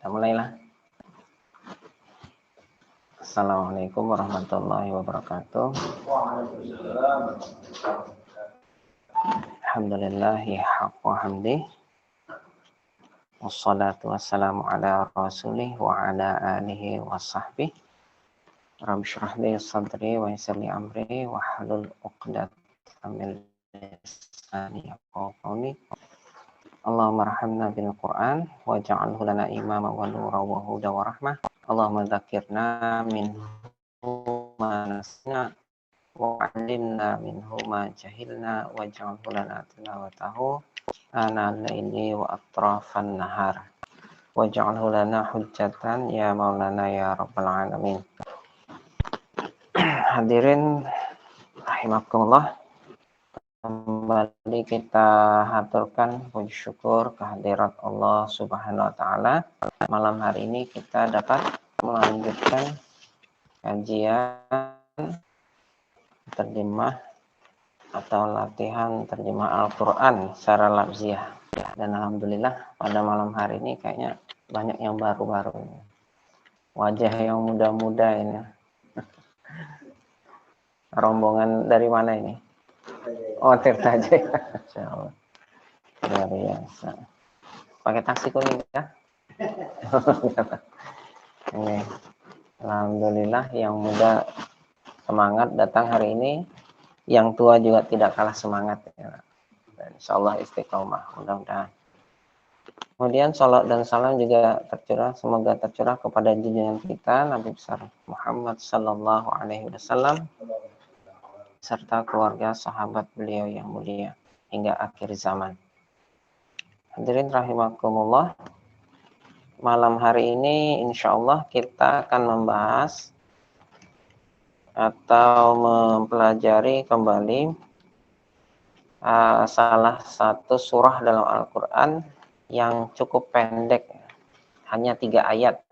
Kita mulailah. Assalamualaikum warahmatullahi wabarakatuh. Alhamdulillahi haqqa hamdih. Wassalatu wassalamu ala rasulih wa ala alihi wa sahbihi. Rabbi shrah li sadri wa yassir li amri wa hlul 'uqdatam min lisani yafqahu qawli. Allahumma arhamna bil Qur'an waj'alhu lana imama wa nura wa huda wa rahmah. Allahumma dzakirna minhu ma nasina wa 'allimna minhu ma jahilna waj'alhu lana tilawatahu ana al-laili wa atrafan nahar waj'alhu lana hujjatan ya maulana ya rabbal alamin. Hadirin rahimakumullah, kembali kita haturkan puji syukur kehadirat Allah Subhanahu wa taala. Malam hari ini kita dapat melanjutkan kajian terjemah atau latihan terjemah Al-Qur'an secara lafziah. Dan alhamdulillah pada malam hari ini kayaknya banyak yang baru-baru. Wajah yang muda-muda ini. Rombongan dari mana ini? Oh, Tirta Jaya. Insyaallah. Luar biasa. Pakai taksi kuning ya? Ini. Alhamdulillah yang muda semangat datang hari ini. Yang tua juga tidak kalah semangat ya. Dan insyaallah istiqomah mudah-mudahan. Kemudian salat dan salam juga semoga tercurah kepada junjungan kita Nabi besar Muhammad sallallahu alaihi wasallam serta keluarga sahabat beliau yang mulia hingga akhir zaman. Hadirin rahimakumullah, malam hari ini insyaallah kita akan membahas atau mempelajari kembali salah satu surah dalam Al-Quran yang cukup pendek, hanya 3 ayat,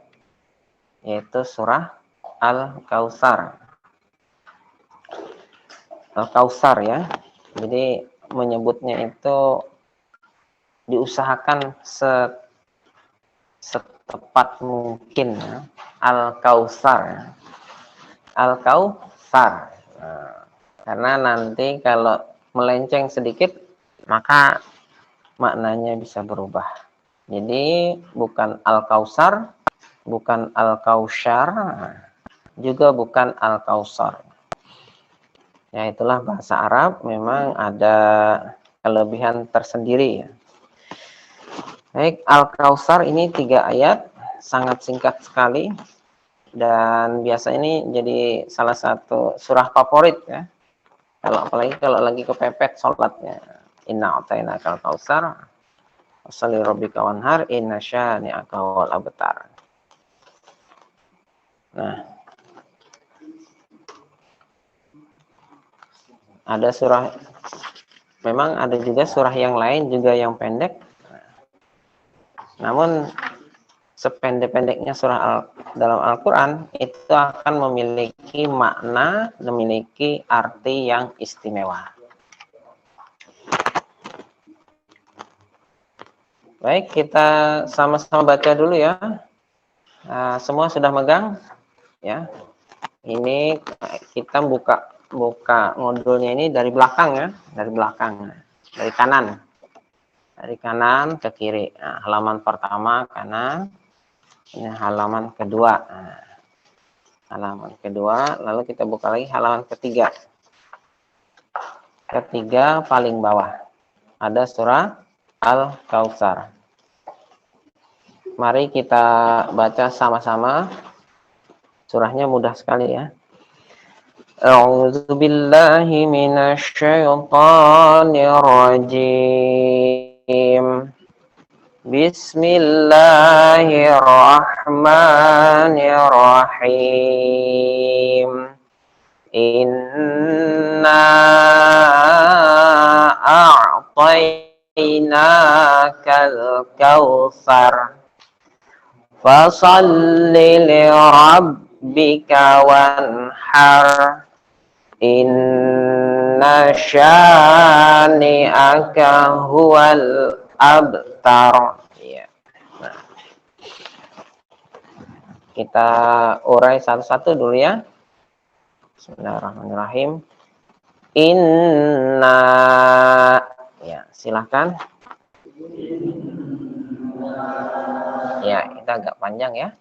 yaitu surah Al-Kautsar. Al-Kautsar ya. Jadi menyebutnya itu diusahakan setepat mungkin ya. Al-Kautsar. Al-Kautsar. Karena nanti kalau melenceng sedikit maka maknanya bisa berubah. Jadi bukan Al-Kautsar, bukan Al-Kautsar, juga bukan Al-Kautsar. Ya, itulah bahasa Arab memang ada kelebihan tersendiri ya. Baik, Al-Kautsar ini 3 ayat, sangat singkat sekali dan biasa ini jadi salah satu surah favorit ya. Apalagi kalau lagi kepepet sholatnya. Inna a'tainakal kautsar washolli rabbika wanhar inna syani'aka wal abtar. Nah, ada surah, memang ada juga surah yang lain juga yang pendek. Namun sependek-pendeknya surah dalam Al-Quran itu akan memiliki makna, memiliki arti yang istimewa. Baik, kita sama-sama baca dulu ya. Semua sudah megang ya. Ini kita buka modulnya ini dari belakang ya, dari belakang, dari kanan ke kiri. Nah, halaman pertama kanan, ini halaman kedua. Nah, halaman kedua, lalu kita buka lagi halaman ketiga paling bawah ada surah Al-Kautsar. Mari kita baca sama-sama. Surahnya mudah sekali ya. A'udzu billahi minasy syaithanir rajim. Bismillahirrahmanirrahim. Inna a'tainakal kautsar fasalli li rabbika wanhar inna syani'aka huwal abtar. Ya. Nah. Kita urai satu-satu dulu ya. Bismillahirrahmanirrahim. Inna, ya silahkan. Ya, kita agak panjang ya.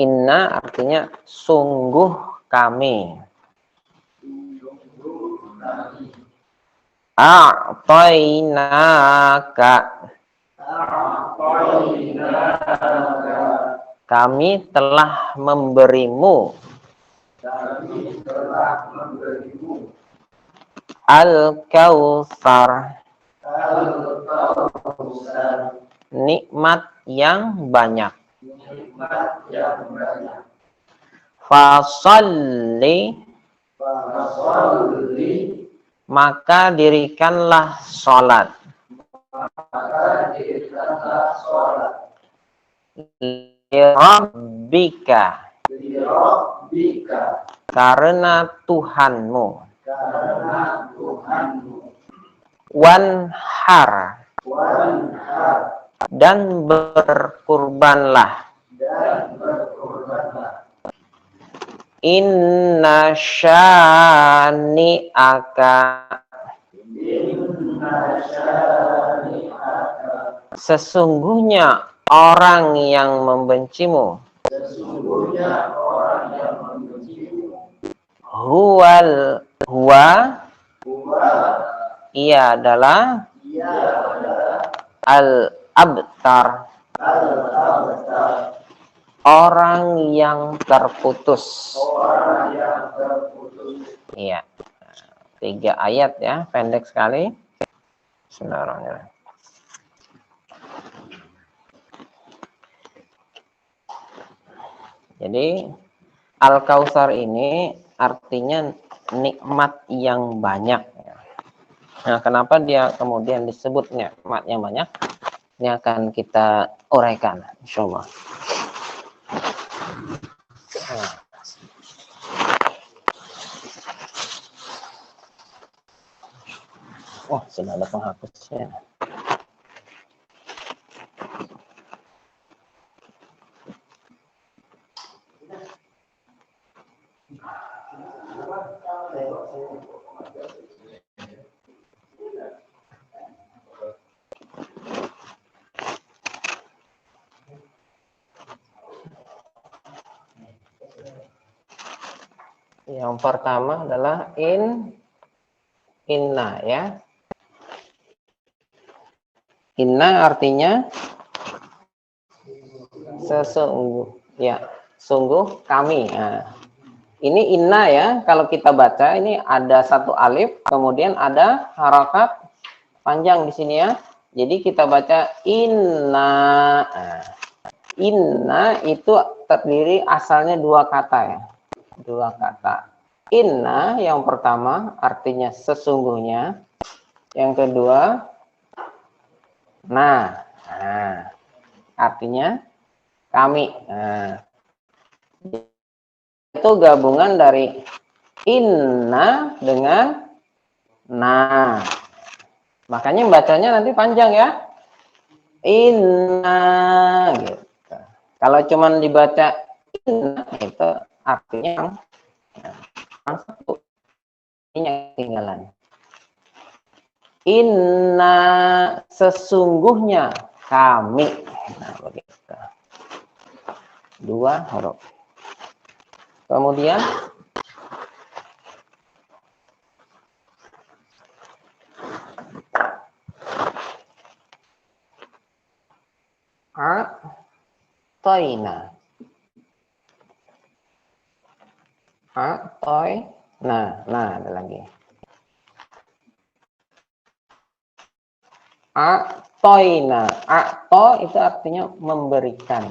Inna artinya sungguh kami. A'tainaka, kami telah memberimu. Al-Kautsar, nikmat yang banyak. Fasalli, maka dirikanlah sholat. Lirabbika, karena Tuhanmu. Wanhar, dan berkurbanlah. Inna syani'aka, sesungguhnya orang yang membencimu. Huwa, ia adalah al-abtar, orang yang terputus. Iya. 3 ayat ya, pendek sekali. Bismillahirrahmanirrahim. Jadi Al-Kautsar ini artinya nikmat yang banyak. Nah, kenapa dia kemudian disebut nikmat yang banyak? Ini akan kita uraikan, insyaallah. Oh, sudah ada penghapusnya. Yang pertama adalah inna ya. Inna artinya sesungguh ya, sungguh kami. Nah, ini inna ya, kalau kita baca ini ada satu alif, kemudian ada harakat panjang di sini ya. Jadi kita baca inna. Nah, inna itu terdiri asalnya 2 kata ya. 2 kata. Inna yang pertama artinya sesungguhnya. Yang kedua nah, artinya kami. Nah, itu gabungan dari inna dengan nah. Makanya bacanya nanti panjang ya. Inna gitu. Kalau cuman dibaca inna itu artinya yang satu. Ini yang ketinggalan. Inna sesungguhnya kami. Nah, begitu. 2 huruf. Kemudian a'toina. A'toina. Nah, ada lagi. A'toina. A'to itu artinya memberikan.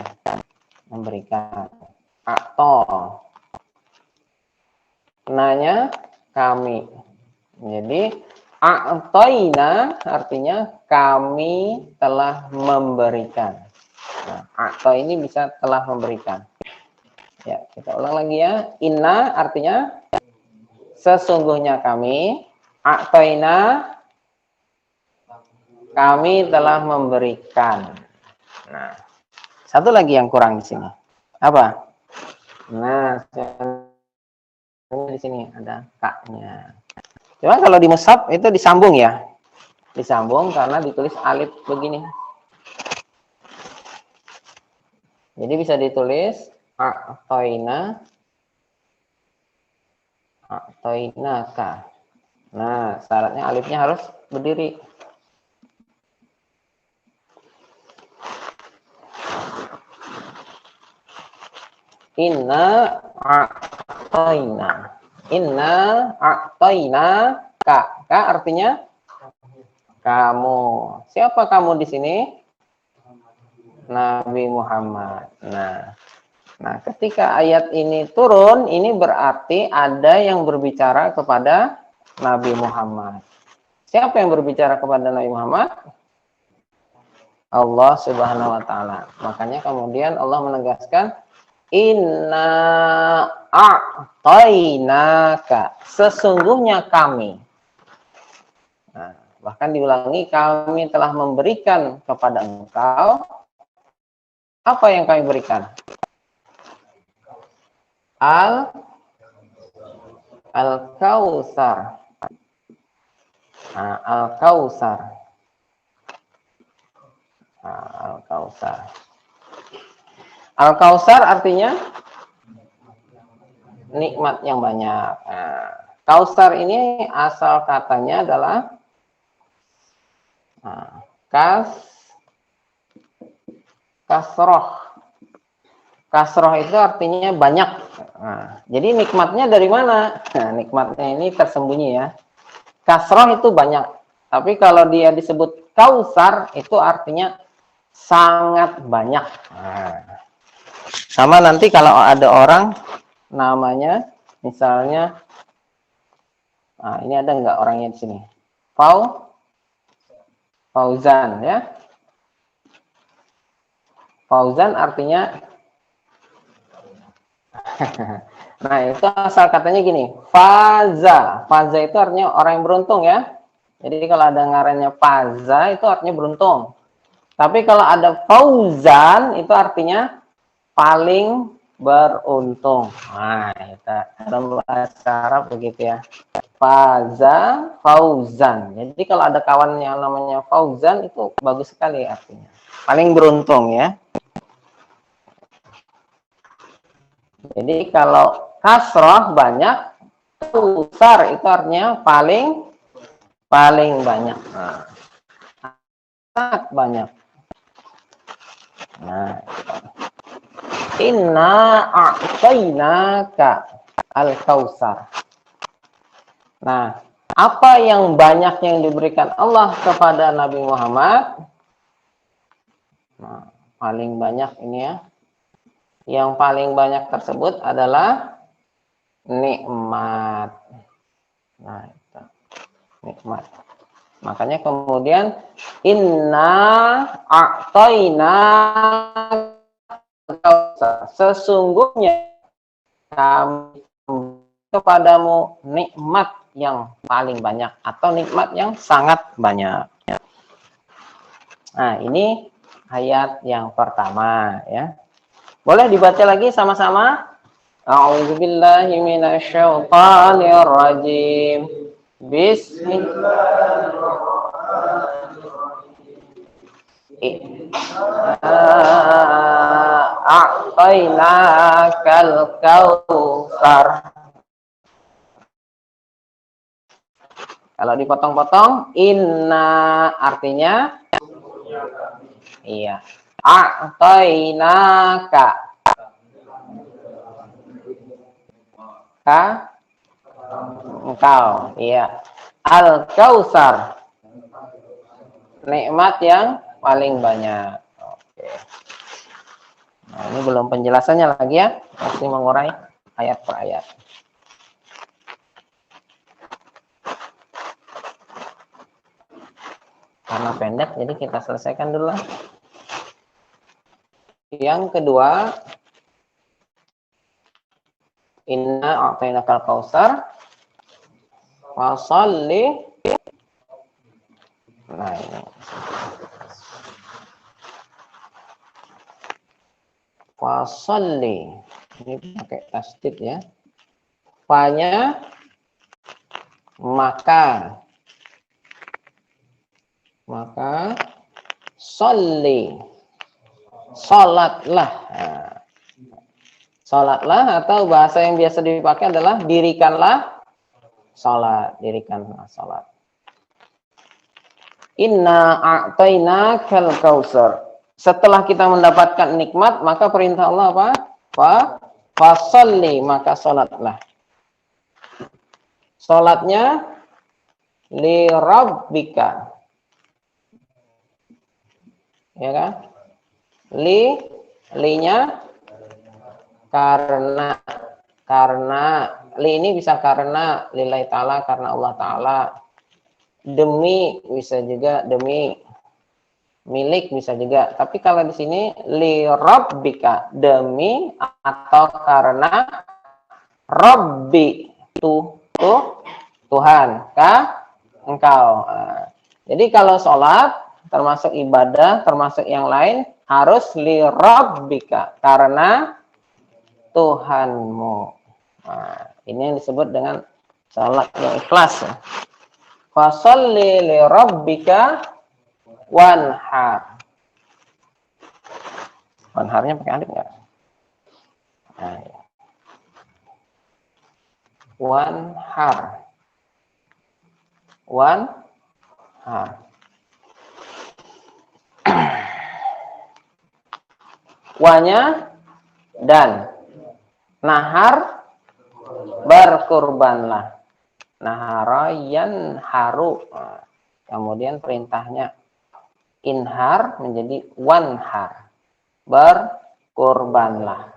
Memberikan. A'to. Nanya kami. Jadi a'toina artinya kami telah memberikan. Nah, a'to ini bisa telah memberikan. Ya, kita ulang lagi ya. Inna artinya sesungguhnya kami. A'toina, kami telah memberikan. Nah, satu lagi yang kurang di sini. Apa? Nah, di sini ada K-nya. Cuma kalau di mushaf itu disambung ya. Disambung karena ditulis alif begini. Jadi bisa ditulis a'toinaka. Nah, syaratnya alifnya harus berdiri. Inna a'toina. Inna a'toina ka. Ka artinya kamu. Siapa kamu di sini? Nabi Muhammad. Nah, ketika ayat ini turun, ini berarti ada yang berbicara kepada Nabi Muhammad. Siapa yang berbicara kepada Nabi Muhammad? Allah Subhanahu wa taala. Makanya kemudian Allah menegaskan inna a'tainaka. Sesungguhnya kami. Nah, bahkan diulangi kami telah memberikan kepada engkau. Apa yang kami berikan? Al-Kautsar. Nah, Al-Kautsar. Nah, Al-Kautsar. Al-Kautsar artinya nikmat yang banyak. Nah, Kautsar ini asal katanya adalah kasroh. Kasroh itu artinya banyak. Nah, jadi nikmatnya dari mana? Nah, nikmatnya ini tersembunyi ya. Kasroh itu banyak. Tapi kalau dia disebut Kautsar itu artinya sangat banyak. Nah, sama nanti kalau ada orang namanya misalnya, nah ini ada nggak orangnya di sini? Fauzan ya. Fauzan artinya nah itu asal katanya gini, faza. Faza itu artinya orang yang beruntung ya. Jadi kalau ada ngarannya faza itu artinya beruntung. Tapi kalau ada fauzan itu artinya paling beruntung. Nah, itu dalam bahasa Arab begitu ya. Faza, fauzan. Jadi kalau ada kawan yang namanya fauzan itu bagus sekali artinya. Paling beruntung ya. Jadi kalau kasroh banyak, besar itu artinya paling banyak. Nah, sangat banyak. Nah, inna a'tainaka al-kautsar. Nah, apa yang banyak yang diberikan Allah kepada Nabi Muhammad? Nah, paling banyak ini ya. Yang paling banyak tersebut adalah nikmat. Nah, itu. Nikmat. Makanya kemudian inna a'taina sesungguhnya kami kepadamu nikmat yang paling banyak atau nikmat yang sangat banyak. Nah, ini ayat yang pertama ya. Boleh dibaca lagi sama-sama? A'udzubillahi minasyaitonirrajim. Bismillahirrahmanirrahim. A'tainakal kautsar. Kalau dipotong-potong, inna artinya iya. A'tainaka. Ka engkau, iya. Al-Kautsar. Nikmat yang paling banyak. Oke. Nah, ini belum penjelasannya lagi ya. Masih mengurai ayat per ayat. Karena pendek, jadi kita selesaikan dulu. Yang kedua, inna a'tainakal kautsar fasholli. Nah, ini. Fasalli. Ini pakai tasdid ya. Fa-nya maka. Maka sholli. Salatlah. Nah, salatlah atau bahasa yang biasa dipakai adalah dirikanlah salat, dirikanlah salat. Inna a'tainakal kautsar. Setelah kita mendapatkan nikmat, maka perintah Allah apa? Fasalli, maka salatlah. Salatnya li rabbika. Ya kan? Li-nya karena li ini bisa karena lillahi ta'ala, karena Allah ta'ala. Demi bisa juga demi, milik bisa juga. Tapi kalau di sini li rabbika, demi atau karena rabbi, Tuhan, engkau. Nah, jadi kalau sholat termasuk ibadah, termasuk yang lain harus li rabbika, karena Tuhanmu. Nah, ini yang disebut dengan sholat yang ikhlas. Fasalli li rabbika wanhar. Wanharnya pakai alif enggak? Nah, ya. Wanhar. Wanhar. Wanya dan nahar, berkurbanlah. Nahara yanharu. Kemudian perintahnya inhar menjadi wanhar, berkurbanlah.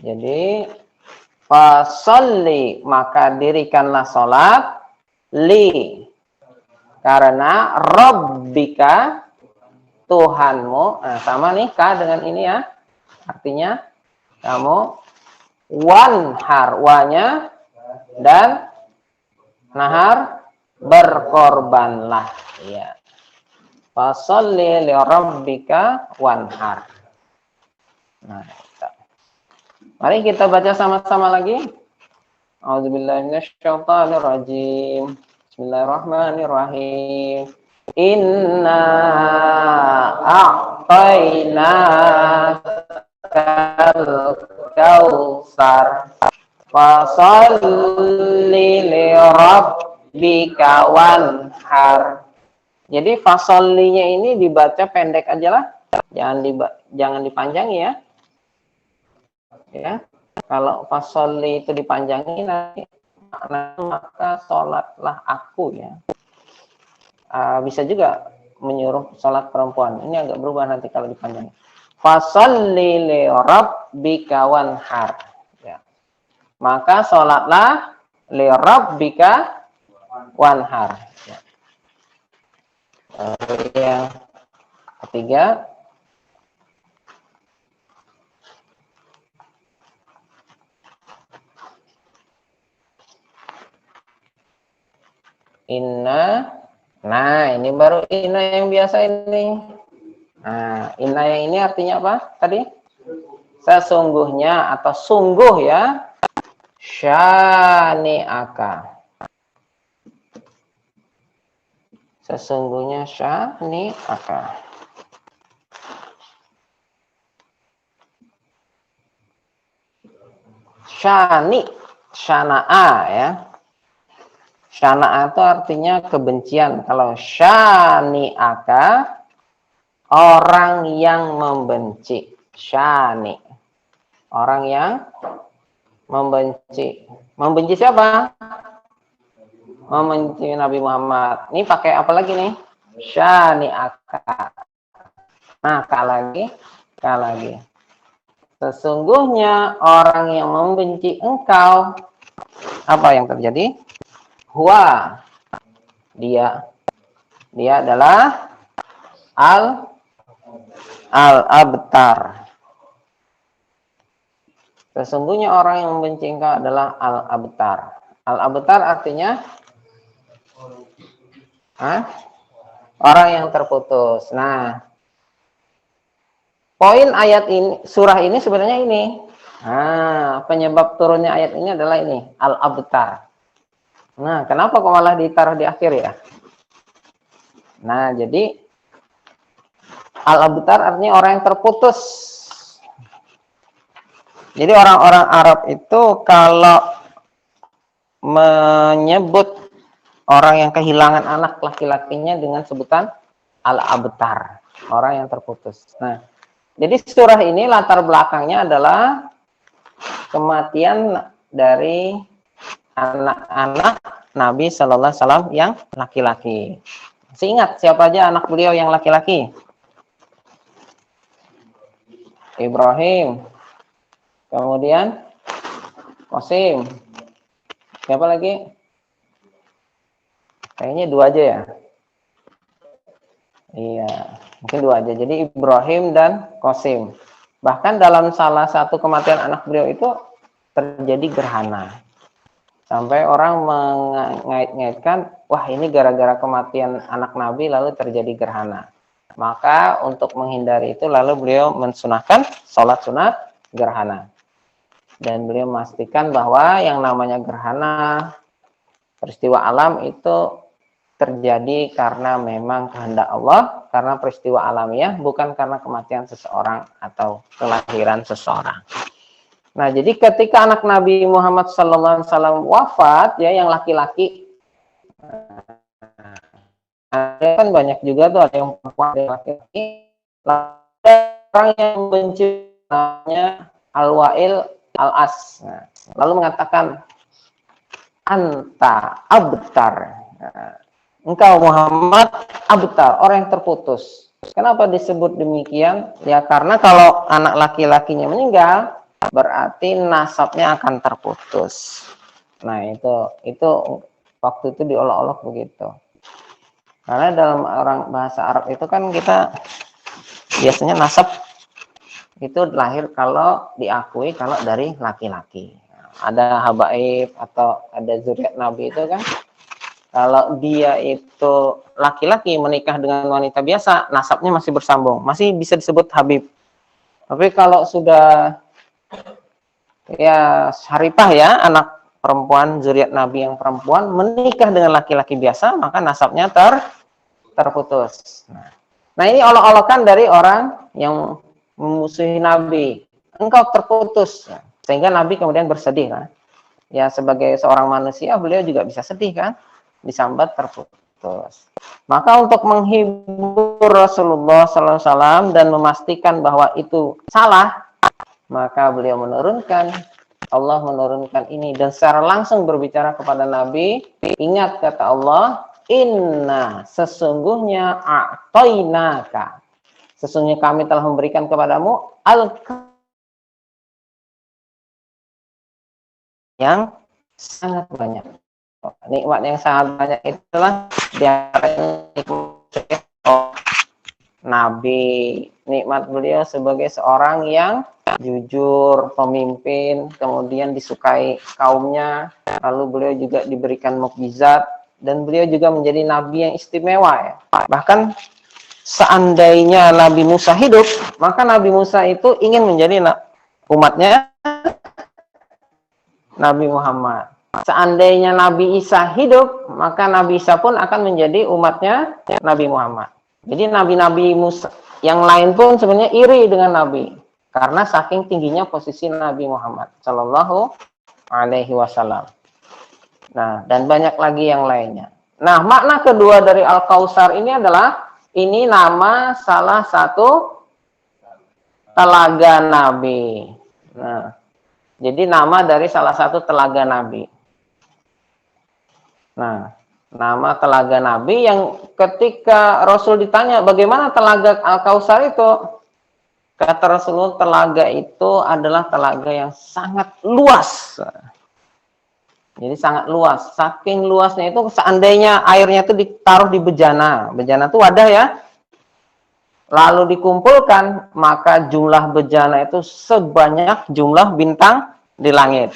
Jadi fasalli, maka dirikanlah salat, li, karena rabbika, Tuhanmu. Nah, sama nih ka dengan ini ya, artinya kamu wanhar, wanya dan nahar, berkorbanlah. Ya. Fasalli li rabbika wanhar. Nah, mari kita baca sama-sama lagi. A'udzubillahi minasyaitonirrajim. Bismillahirrahmanirrahim. Inna a'tainakal kautsar. Fasalli li rabbika wanhar. Jadi fasallinya ini dibaca pendek aja lah. Jangan dipanjangi ya. Ya. Kalau fasalli itu dipanjangi nanti maka sholatlah aku ya. Bisa juga menyuruh sholat perempuan. Ini agak berubah nanti kalau dipanjangi. Fasalli li rabbika wanhar. Ya. Maka sholatlah li rabbika wanhar. Ya. Yang ketiga, inna. Nah, ini baru inna yang biasa ini. Nah, inna yang ini artinya apa tadi? Sesungguhnya atau sungguh ya. Syani'aka. Sesungguhnya syani'aka. Syani, syana'a ya. Syana'a itu artinya kebencian. Kalau syani'aka, orang yang membenci. Syani, orang yang membenci. Membenci siapa? Membenci Nabi Muhammad. Ini pakai apa lagi nih? Syani'aka. Nah, ka lagi. Sesungguhnya orang yang membenci engkau, apa yang terjadi? Huwa, dia adalah al-abtar. Sesungguhnya orang yang membenci engkau adalah al-abtar. Al-abtar artinya orang yang terputus. Nah, poin ayat ini, surah ini sebenarnya ini. Nah, penyebab turunnya ayat ini adalah ini, al-abtar. Nah, kenapa kok malah ditaruh di akhir ya? Nah, jadi al-abtar artinya orang yang terputus. Jadi orang-orang Arab itu kalau menyebut orang yang kehilangan anak laki-lakinya dengan sebutan al-abtar, orang yang terputus. Nah, jadi surah ini latar belakangnya adalah kematian dari anak-anak Nabi Shallallahu Alaihi Wasallam yang laki-laki. Masih ingat siapa aja anak beliau yang laki-laki? Ibrahim, kemudian Qasim, siapa lagi? Kayaknya dua aja ya. Iya, mungkin dua aja. Jadi Ibrahim dan Qasim. Bahkan dalam salah satu kematian anak beliau itu terjadi gerhana. Sampai orang mengait-ngaitkan, wah ini gara-gara kematian anak Nabi lalu terjadi gerhana. Maka untuk menghindari itu lalu beliau mensunahkan sholat sunat gerhana. Dan beliau memastikan bahwa yang namanya gerhana, peristiwa alam itu terjadi karena memang kehendak Allah, karena peristiwa alamiah, bukan karena kematian seseorang atau kelahiran seseorang. Nah, jadi ketika anak Nabi Muhammad SAW wafat, ya yang laki-laki, ada kan banyak juga tuh, ada yang perempuan, ada yang laki-laki. Ada orang yang benci namanya Al-Wa'il Al-As. Nah, lalu mengatakan, anta abtar. Nah, engkau Muhammad abtar, orang yang terputus. Kenapa disebut demikian? Ya karena kalau anak laki-lakinya meninggal, berarti nasabnya akan terputus. Nah, itu waktu itu diolok-olok begitu. Karena dalam orang bahasa Arab itu kan kita biasanya nasab itu lahir kalau diakui kalau dari laki-laki. Ada habaib atau ada zuriat Nabi itu kan, kalau dia itu laki-laki menikah dengan wanita biasa, nasabnya masih bersambung, masih bisa disebut habib. Tapi kalau sudah ya syarifah ya, anak perempuan, zuriat Nabi yang perempuan menikah dengan laki-laki biasa, maka nasabnya terputus. Nah, ini olok-olokan dari orang yang memusuhi Nabi. Engkau terputus. Sehingga Nabi kemudian bersedih kan. Ya sebagai seorang manusia beliau juga bisa sedih kan, disambat terputus. Maka untuk menghibur Rasulullah SAW dan memastikan bahwa itu salah, maka beliau Allah menurunkan ini dan secara langsung berbicara kepada Nabi. Ingat kata Allah, inna sesungguhnya a'tainaka, sesungguhnya kami telah memberikan kepadamu yang sangat banyak. Nikmat yang sangat banyak itulah Nabi, nikmat beliau sebagai seorang yang jujur, pemimpin, kemudian disukai kaumnya, lalu beliau juga diberikan mukjizat, dan beliau juga menjadi nabi yang istimewa ya. Bahkan seandainya Nabi Musa hidup, maka Nabi Musa itu ingin menjadi umatnya Nabi Muhammad. Seandainya Nabi Isa hidup, maka Nabi Isa pun akan menjadi umatnya Nabi Muhammad. Jadi nabi-nabi Musa yang lain pun sebenarnya iri dengan Nabi, karena saking tingginya posisi Nabi Muhammad Shallallahu Alaihi Wasallam. Nah, dan banyak lagi yang lainnya. Nah, makna kedua dari Al-Kautsar ini adalah ini nama salah satu telaga Nabi. Nah, jadi nama dari salah satu telaga Nabi. Nah, nama telaga Nabi yang ketika Rasul ditanya bagaimana telaga Al-Kautsar itu, kata Rasulullah telaga itu adalah telaga yang sangat luas. Jadi sangat luas. Saking luasnya itu seandainya airnya itu ditaruh di bejana. Bejana itu wadah ya. Lalu dikumpulkan, maka jumlah bejana itu sebanyak jumlah bintang di langit.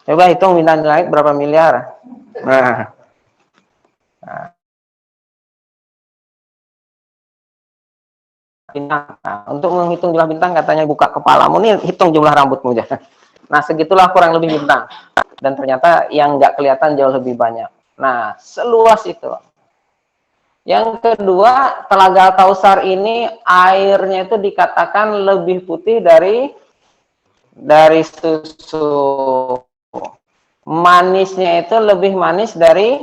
Coba hitung bintang di langit berapa miliar. Nah. bintang. Nah, untuk menghitung jumlah bintang katanya buka kepalamu nih, hitung jumlah rambutmu aja. Nah, segitulah kurang lebih bintang. Dan ternyata yang nggak kelihatan jauh lebih banyak. Nah, seluas itu. Yang kedua, Telaga Kausar ini airnya itu dikatakan lebih putih dari susu. Manisnya itu lebih manis dari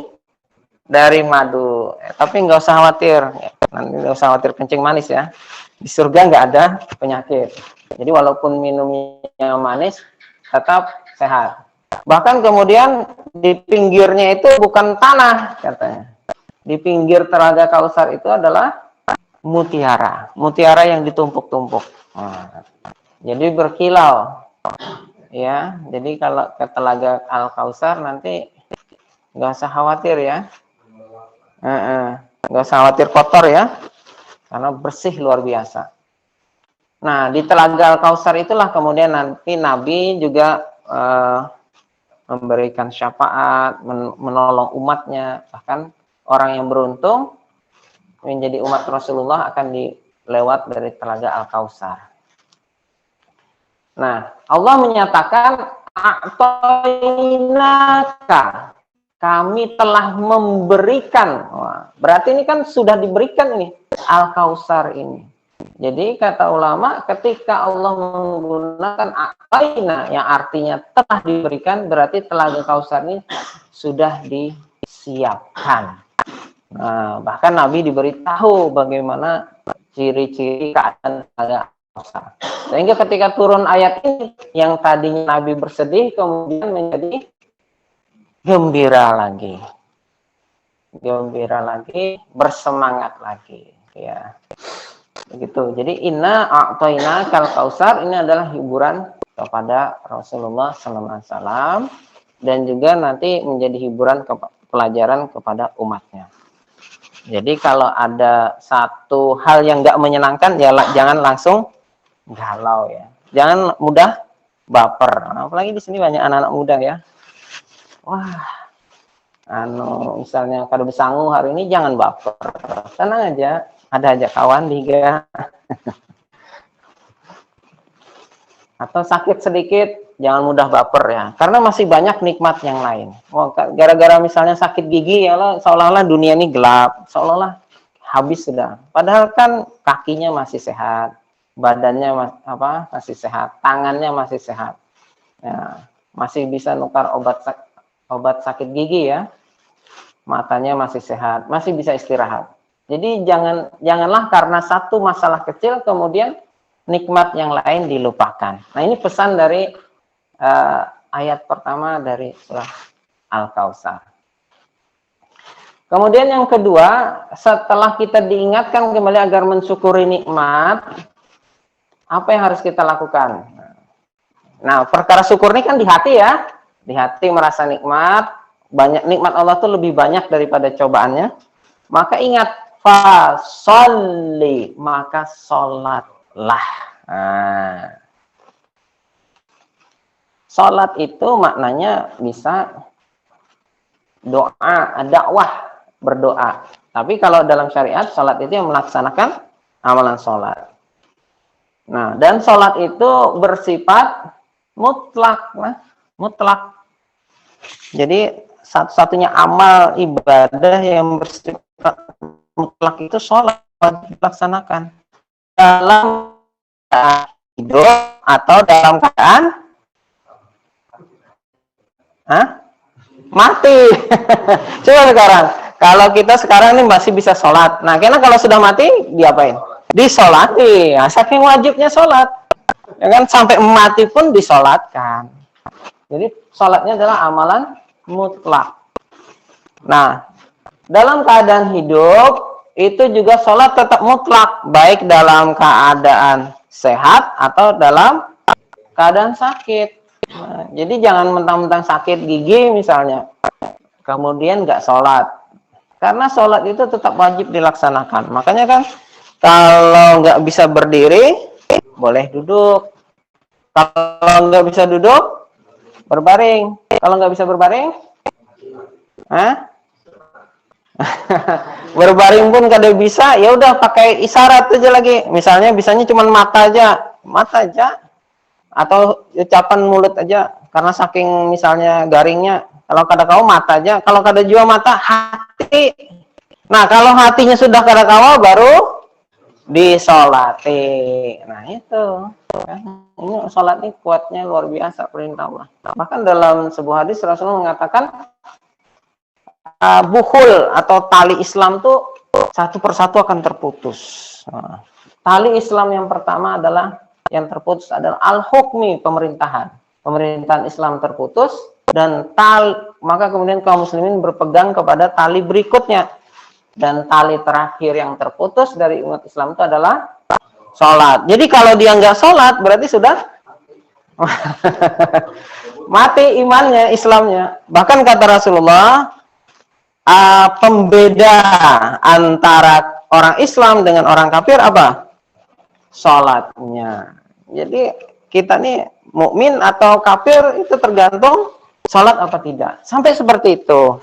madu. Tapi nggak usah khawatir, nanti nggak usah khawatir kencing manis ya. Di surga nggak ada penyakit. Jadi walaupun minumnya manis, tetap sehat. Bahkan kemudian di pinggirnya itu bukan tanah katanya. Di pinggir Telaga Kausar itu adalah mutiara. Mutiara yang ditumpuk-tumpuk. Nah, jadi berkilau. Ya, jadi kalau ke Telaga Al-Kausar nanti nggak usah khawatir ya. Nggak usah khawatir kotor ya. Karena bersih luar biasa. Nah, di Telaga Al-Kausar itulah kemudian nanti Nabi juga memberikan syafaat, menolong umatnya. Bahkan orang yang beruntung menjadi umat Rasulullah akan dilewat dari Telaga Al-Kausar. Nah, Allah menyatakan a'tainaka, kami telah memberikan. Wah, berarti ini kan sudah diberikan ini Al-Kausar ini. Jadi kata ulama, ketika Allah menggunakan a'taina yang artinya telah diberikan, berarti Telaga Kausar ini sudah disiapkan. Nah, bahkan Nabi diberitahu bagaimana ciri-ciri keadaan Telaga Kausar. Sehingga ketika turun ayat ini, yang tadinya Nabi bersedih, kemudian menjadi gembira lagi. Gembira lagi, bersemangat lagi. Ya, begitu. Jadi inna a'tayna kal kausar ini adalah hiburan kepada Rasulullah SAW dan juga nanti menjadi hiburan pelajaran kepada umatnya. Jadi kalau ada satu hal yang nggak menyenangkan, ya jangan langsung galau ya. Jangan mudah baper. Apalagi di sini banyak anak-anak muda ya. Wah, misalnya kado besangu hari ini jangan baper. Tenang aja, ada aja kawan liga. Atau sakit sedikit, jangan mudah baper ya. Karena masih banyak nikmat yang lain. Oh, gara-gara misalnya sakit gigi ya, seolah-olah dunia ini gelap, seolah-olah habis sudah. Padahal kan kakinya masih sehat. Badannya masih sehat, tangannya masih sehat, ya, masih bisa nukar obat sakit gigi ya, matanya masih sehat, masih bisa istirahat. Jadi janganlah karena satu masalah kecil kemudian nikmat yang lain dilupakan. Nah, ini pesan dari ayat pertama dari surah Al-Kausar. Kemudian yang kedua, setelah kita diingatkan kembali agar mensyukuri nikmat, apa yang harus kita lakukan? Nah, perkara syukur ini kan di hati ya. Di hati merasa nikmat, banyak nikmat Allah tuh lebih banyak daripada cobaannya. Maka ingat, fasolli, maka sholatlah. Nah, sholat itu maknanya bisa doa, dakwah, berdoa. Tapi kalau dalam syariat, sholat itu yang melaksanakan amalan sholat. Nah, dan sholat itu bersifat mutlak. Nah, mutlak. Jadi, satu-satunya amal ibadah yang bersifat mutlak itu sholat dilaksanakan. Dalam keadaan hidup atau dalam keadaan mati. Coba sekarang. Kalau kita sekarang ini masih bisa sholat. Nah, karena kalau sudah mati, diapain? Disolati. Nah, saking wajibnya sholat, ya kan, sampai mati pun disolatkan. Jadi sholatnya adalah amalan mutlak. Nah, dalam keadaan hidup itu juga sholat tetap mutlak, baik dalam keadaan sehat atau dalam keadaan sakit. Nah, jadi jangan mentang-mentang sakit gigi misalnya, kemudian nggak sholat, karena sholat itu tetap wajib dilaksanakan. Makanya kan kalau nggak bisa berdiri, boleh duduk. Kalau nggak bisa duduk, berbaring. Kalau nggak bisa berbaring, Berbaring pun kada bisa, ya udah pakai isyarat aja lagi. Misalnya bisanya cuma mata aja, atau ucapan mulut aja. Karena saking misalnya garingnya, kalau kada kau mata aja, kalau kada jua mata hati. Nah kalau hatinya sudah kada kau baru disolati. Nah itu kan, ini sholat ini kuatnya luar biasa perintah Allah. Bahkan dalam sebuah hadis Rasulullah mengatakan buhul atau tali Islam tuh satu persatu akan terputus. Nah, tali Islam yang pertama adalah yang terputus adalah al-hukmi, pemerintahan Islam terputus, dan maka kemudian kaum muslimin berpegang kepada tali berikutnya, dan tali terakhir yang terputus dari umat Islam itu adalah sholat. Jadi kalau dia nggak sholat berarti sudah mati imannya, Islamnya. Bahkan kata Rasulullah, pembeda antara orang Islam dengan orang kafir apa? Sholatnya. Jadi kita nih mukmin atau kafir itu tergantung sholat apa tidak. Sampai seperti itu.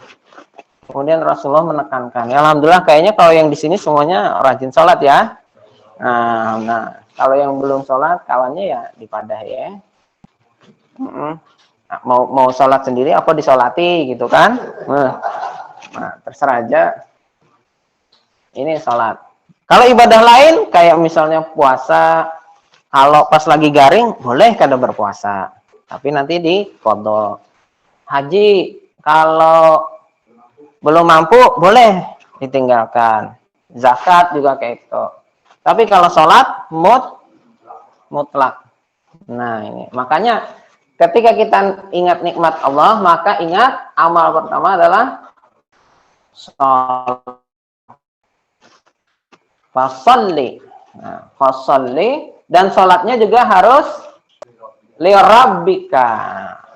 Kemudian Rasulullah menekankan. Ya, alhamdulillah kayaknya kalau yang di sini semuanya rajin sholat ya. Nah kalau yang belum sholat kawannya ya dipadah ya. Mau sholat sendiri apa disolati gitu kan? Nah, terserah aja. Ini sholat. Kalau ibadah lain, kayak misalnya puasa, kalau pas lagi garing, boleh kada berpuasa. Tapi nanti diqadha. Haji, kalau belum mampu, boleh ditinggalkan. Zakat juga kayak itu. Tapi kalau sholat, mutlak. Nah, ini. Makanya, ketika kita ingat nikmat Allah, maka ingat amal pertama adalah sholat. Fasalli. Nah, fasalli, dan sholatnya juga harus lirabbika,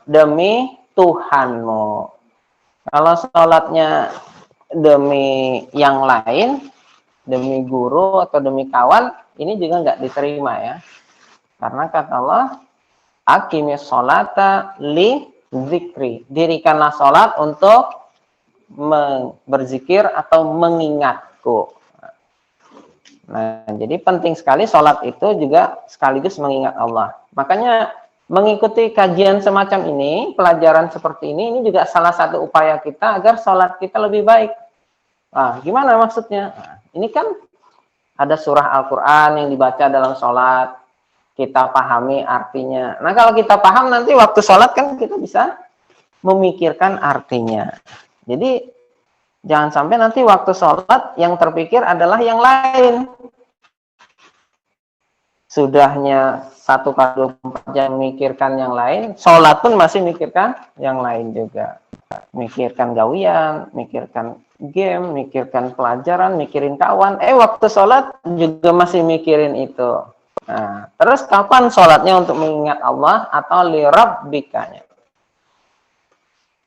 demi Tuhanmu. Kalau sholatnya demi yang lain, demi guru atau demi kawan, ini juga nggak diterima ya. Karena kata Allah, aqimis sholata li zikri. Dirikanlah sholat untuk berzikir atau mengingatku. Nah, jadi penting sekali sholat itu juga sekaligus mengingat Allah. Makanya mengikuti kajian semacam ini, pelajaran seperti ini juga salah satu upaya kita agar sholat kita lebih baik. Nah, gimana maksudnya? Nah, ini kan ada surah Al-Quran yang dibaca dalam sholat, kita pahami artinya. Nah, kalau kita paham nanti waktu sholat kan kita bisa memikirkan artinya. Jadi jangan sampai nanti waktu sholat yang terpikir adalah yang lain. Sudahnya 1x24 jam memikirkan yang lain, sholat pun masih mikirkan yang lain juga. Mikirkan gawian, mikirkan game, mikirkan pelajaran, mikirin kawan. Waktu sholat juga masih mikirin itu. Nah, terus kapan sholatnya untuk mengingat Allah atau lirabbikanya?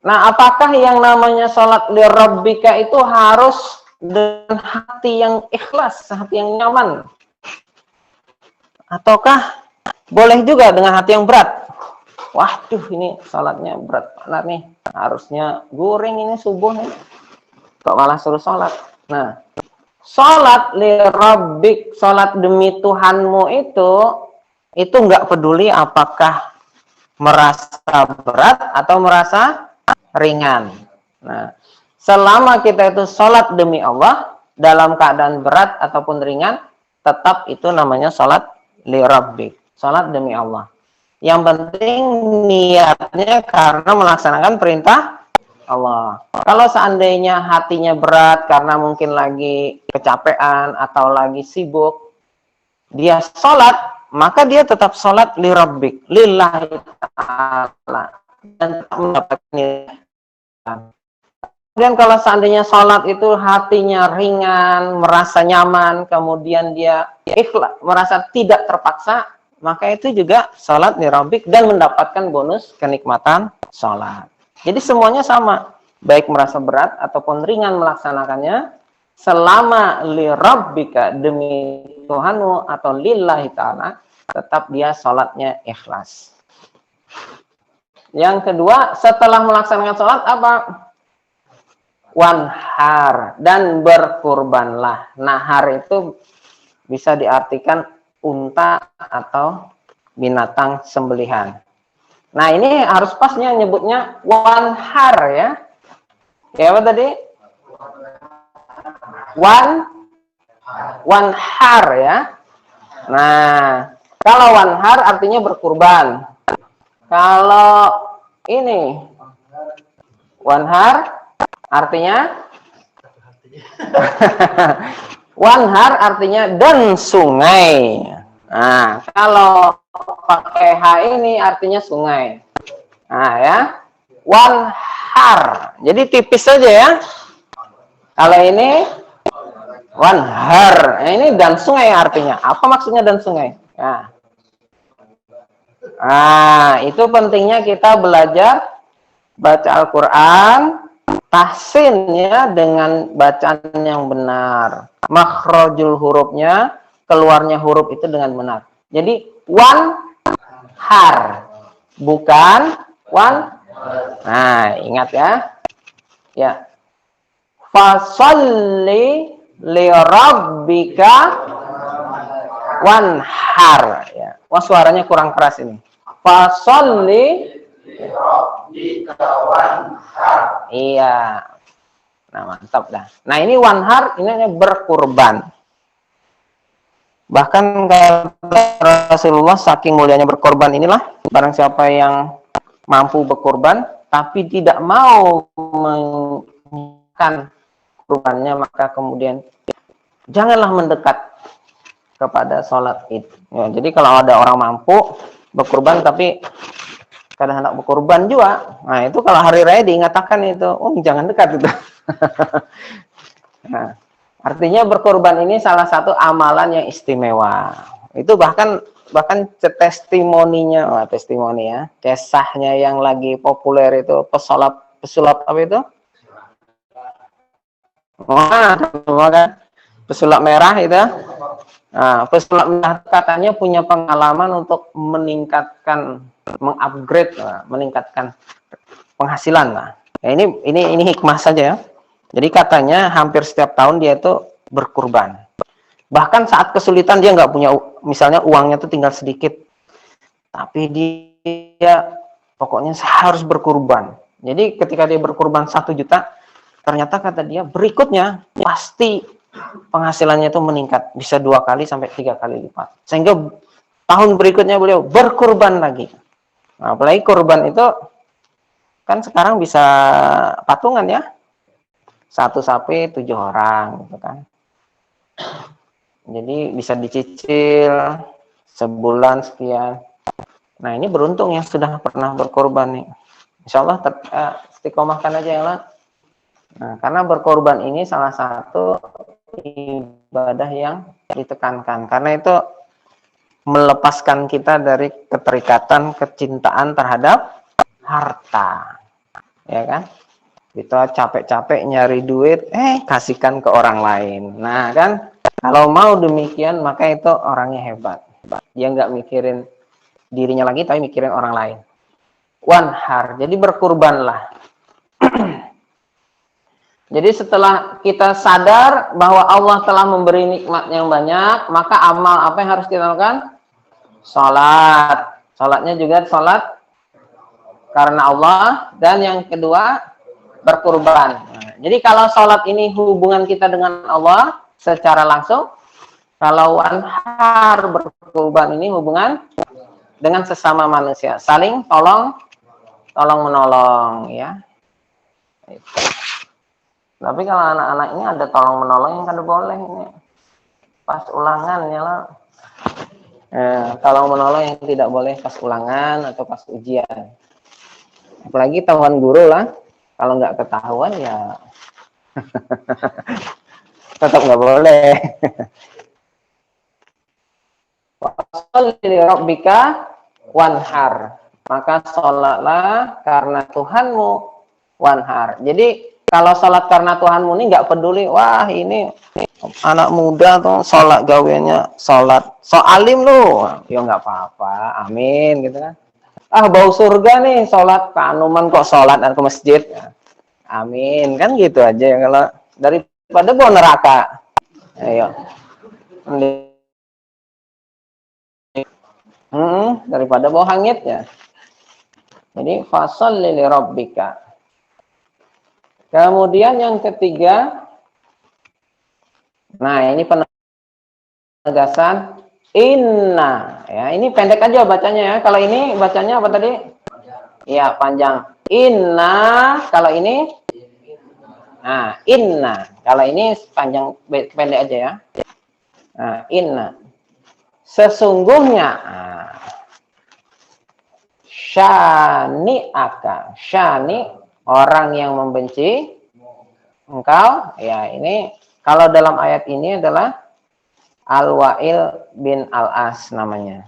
Nah, apakah yang namanya sholat lirabbika itu harus dengan hati yang ikhlas, hati yang nyaman? Ataukah boleh juga dengan hati yang berat? Waduh, ini sholatnya berat banget nih. Harusnya guring ini subuh nih. Kok malah suruh sholat? Nah, sholat lirabbik, sholat demi Tuhanmu itu nggak peduli apakah merasa berat atau merasa ringan. Nah, selama kita itu sholat demi Allah dalam keadaan berat ataupun ringan, tetap itu namanya sholat lirabbik, sholat demi Allah. Yang penting niatnya karena melaksanakan perintah Allah. Kalau seandainya hatinya berat karena mungkin lagi kecapean atau lagi sibuk, dia sholat, maka dia tetap sholat lirabbik, lillahi ta'ala, dan tetap mendapatkan nilai. Kemudian kalau seandainya sholat itu hatinya ringan, merasa nyaman, kemudian dia ikhlas, merasa tidak terpaksa, maka itu juga sholat lirabbik dan mendapatkan bonus kenikmatan sholat. Jadi semuanya sama, baik merasa berat ataupun ringan melaksanakannya, selama lirabbika, demi Tuhanmu atau lillahi ta'ala, tetap dia sholatnya ikhlas. Yang kedua, setelah melaksanakan sholat apa? wanhar, dan berkurbanlah. Nahar itu bisa diartikan unta atau binatang sembelihan. Nah, ini harus pasnya nyebutnya wanhar ya. Ya, apa tadi? Wanhar ya. Nah, kalau wanhar artinya berkurban. Kalau ini wanhar artinya wanhar artinya dan sungai. Nah, kalau pakai H ini artinya sungai. Nah, ya. Wanhar. Jadi tipis saja ya. Kalau ini wanhar. Nah, ini dan sungai artinya. Apa maksudnya dan sungai? Nah, itu pentingnya kita belajar baca Al-Quran, tahsinnya dengan bacaan yang benar. Makhrajul hurufnya, keluarnya huruf itu dengan benar. Jadi, wanhar. Bukan wan. Nah, ingat ya. Ya. Fasalli li rabbika wanhar. Ya. Wah, suaranya kurang keras ini. Fasalli li rabbika wanhar. Iya. Nah, mantap dah. Nah, ini wanhar, ini berkurban. Bahkan Rasulullah saking mulianya berkorban inilah, barang siapa yang mampu berkorban tapi tidak mau menunaikan kurbannya, maka kemudian janganlah mendekat kepada sholat Id. Ya, jadi kalau ada orang mampu berkorban tapi kadang hendak berkorban juga, nah itu kalau hari raya diingatkan itu, oh jangan dekat itu. Nah, artinya berkorban ini salah satu amalan yang istimewa. Itu bahkan testimoninya, testimoni ya, kisahnya yang lagi populer itu pesulap apa itu? Wah, kan? Pesulap merah itu. Nah, pesulap merah katanya punya pengalaman untuk meningkatkan, mengupgrade, meningkatkan penghasilan lah. Ya, ini hikmah saja ya. Jadi katanya hampir setiap tahun dia itu berkurban. Bahkan saat kesulitan dia nggak punya, misalnya uangnya tuh tinggal sedikit, tapi dia pokoknya harus berkurban. Jadi ketika dia berkurban 1 juta, ternyata kata dia berikutnya pasti penghasilannya itu meningkat, bisa 2 kali sampai 3 kali lipat. Sehingga tahun berikutnya beliau berkurban lagi. Nah, apalagi kurban itu kan sekarang bisa patungan ya. 1 sapi 7 orang gitu kan. Jadi bisa dicicil sebulan sekian. Nah, ini beruntung yang sudah pernah berkorban nih. Insya Allah istiqomahkan aja ya lah. Nah, karena berkorban ini salah satu ibadah yang ditekankan. Karena itu melepaskan kita dari keterikatan, kecintaan terhadap harta. Ya kan? Kita capek-capek nyari duit, kasihkan ke orang lain. Nah kan, kalau mau demikian, maka itu orangnya hebat. Dia nggak mikirin dirinya lagi, tapi mikirin orang lain. Wanhar, jadi berkurbanlah. Jadi setelah kita sadar bahwa Allah telah memberi nikmat yang banyak, maka amal apa yang harus kita lakukan? Salat. Salatnya juga salat karena Allah. Dan yang kedua, berkurban. Nah, jadi kalau sholat ini hubungan kita dengan Allah secara langsung, kalau wanhar berkurban ini hubungan dengan sesama manusia, saling tolong menolong ya. Tapi kalau anak-anak ini ada tolong menolong yang kada boleh ini pas ulangan ya lah. Tolong menolong yang tidak boleh pas ulangan atau pas ujian. Apalagi tahuan guru lah. Kalau nggak ketahuan ya tetap nggak boleh. Washolli rabbika wanhar, maka sholatlah karena Tuhanmu wanhar. Jadi kalau sholat karena Tuhanmu ini nggak peduli, wah ini anak muda tuh sholat gawiannya sholat soalim lu, ya nggak apa-apa, amin gitu kan. Ah bau surga nih sholat kanuman kok sholat dan ke masjid. Amin. Kan gitu aja ya, kalau daripada bau neraka. Ayo. Daripada bau hangitnya. Jadi fasholli li rabbika. Kemudian yang ketiga, nah ini penegasan inna. Ya, ini pendek aja bacanya ya. Kalau ini bacanya apa tadi? Iya, panjang. Inna, kalau ini nah, inna. Kalau ini panjang pendek aja ya. Nah, inna. Sesungguhnya syani'aka. Syani, orang yang membenci engkau. Ya, ini kalau dalam ayat ini adalah Al-Wa'il bin Al-As namanya.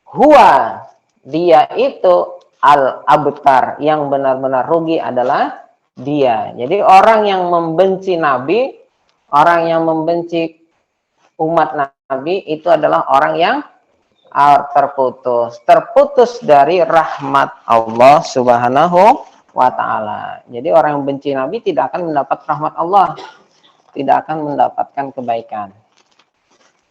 Huwa, dia itu al-abtar, yang benar-benar rugi adalah dia. Jadi orang yang membenci Nabi, orang yang membenci umat Nabi, itu adalah orang yang terputus dari rahmat Allah Subhanahu wa ta'ala. Jadi orang yang benci Nabi tidak akan mendapat rahmat Allah, tidak akan mendapatkan kebaikan.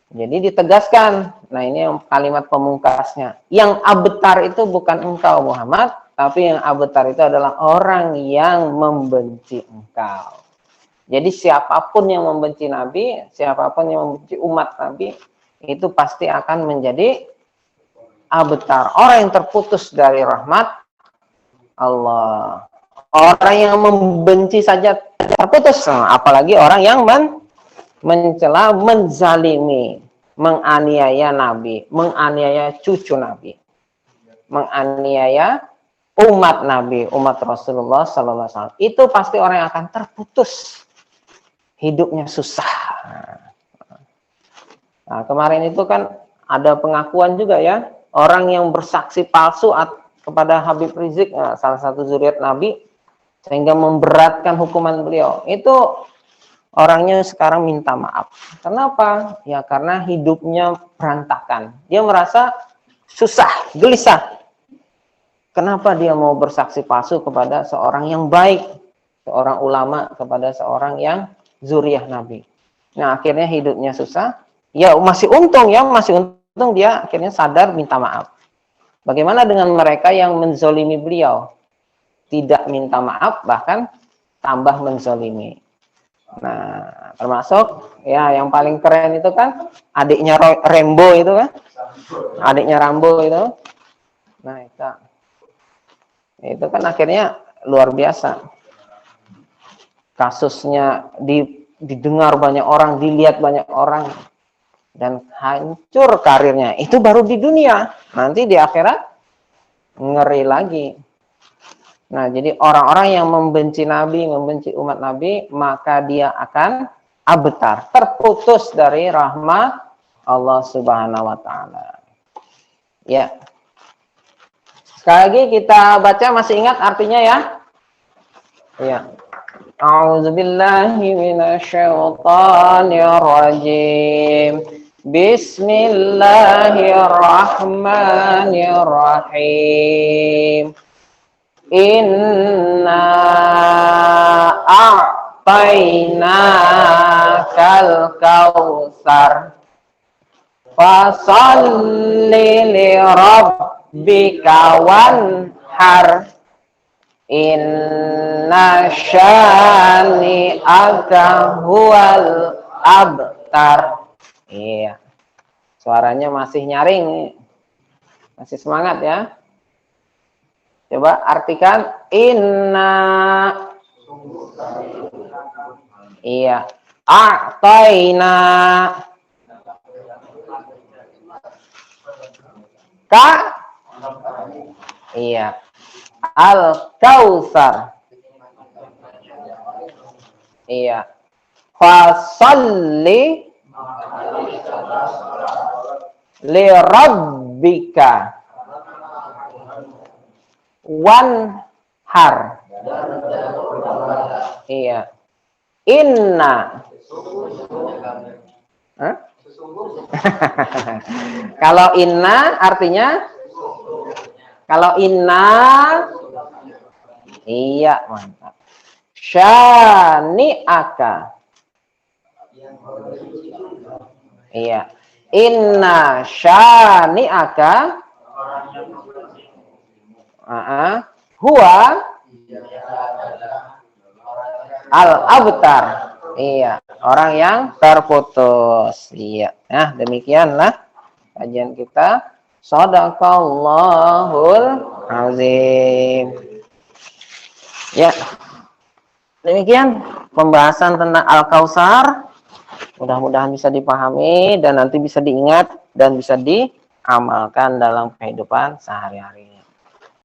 Jadi ditegaskan, nah ini kalimat pemungkasnya. Yang abtar itu bukan engkau Muhammad, tapi yang abtar itu adalah orang yang membenci engkau. Jadi siapapun yang membenci Nabi, siapapun yang membenci umat Nabi, itu pasti akan menjadi abtar, orang yang terputus dari rahmat Allah. Orang yang membenci saja terputus, apalagi orang yang mencela, menzalimi, menganiaya Nabi, menganiaya cucu Nabi, menganiaya umat Nabi, umat Rasulullah Sallallahu Alaihi Wasallam. Itu pasti orang yang akan terputus, hidupnya susah. Nah, kemarin itu kan ada pengakuan juga ya, orang yang bersaksi palsu kepada Habib Rizik, salah satu zuriat Nabi, sehingga memberatkan hukuman beliau. Itu orangnya sekarang minta maaf. Kenapa? Ya karena hidupnya berantakan. Dia merasa susah, gelisah. Kenapa dia mau bersaksi palsu kepada seorang yang baik, seorang ulama, kepada seorang yang zuriyah Nabi. Nah, akhirnya hidupnya susah. Ya masih untung dia akhirnya sadar minta maaf. Bagaimana dengan mereka yang menzolimi beliau? Tidak minta maaf, bahkan tambah menzolimi. Nah, termasuk ya yang paling keren itu kan adiknya Rambo itu kan, adiknya Rambo itu. Nah, itu kan akhirnya luar biasa. Kasusnya didengar banyak orang, dilihat banyak orang, dan hancur karirnya. Itu baru di dunia, nanti di akhirat ngeri lagi. Nah, jadi orang-orang yang membenci Nabi, membenci umat Nabi, maka dia akan abtar, terputus dari rahmat Allah Subhanahu wa ta'ala. Ya. Sekali lagi kita baca, masih ingat artinya ya? Ya. A'udzubillahi minasyaitonirrajim. Bismillahirrahmanirrahim. Inna a'tainakal kautsar fasalli li rabbika wanhar inna syani'aka huwal abtar. Iya, suaranya masih nyaring, masih semangat ya. Coba artikan inna. Iya. A'taina. Ka. Iya. Al-Kautsar. Iya. Fasalli li rabbika wanhar. Iya. Inna. Kalau inna artinya, kalau inna, iya, mantap. syani'aka. Iya. Inna syani'aka huwa al-abtar. Iya, orang yang terputus. Iya. Nah, demikianlah kajian kita. Shadaqallahul azim. Ya. Demikian pembahasan tentang Al-Kautsar. Mudah-mudahan bisa dipahami dan nanti bisa diingat dan bisa diamalkan dalam kehidupan sehari-hari.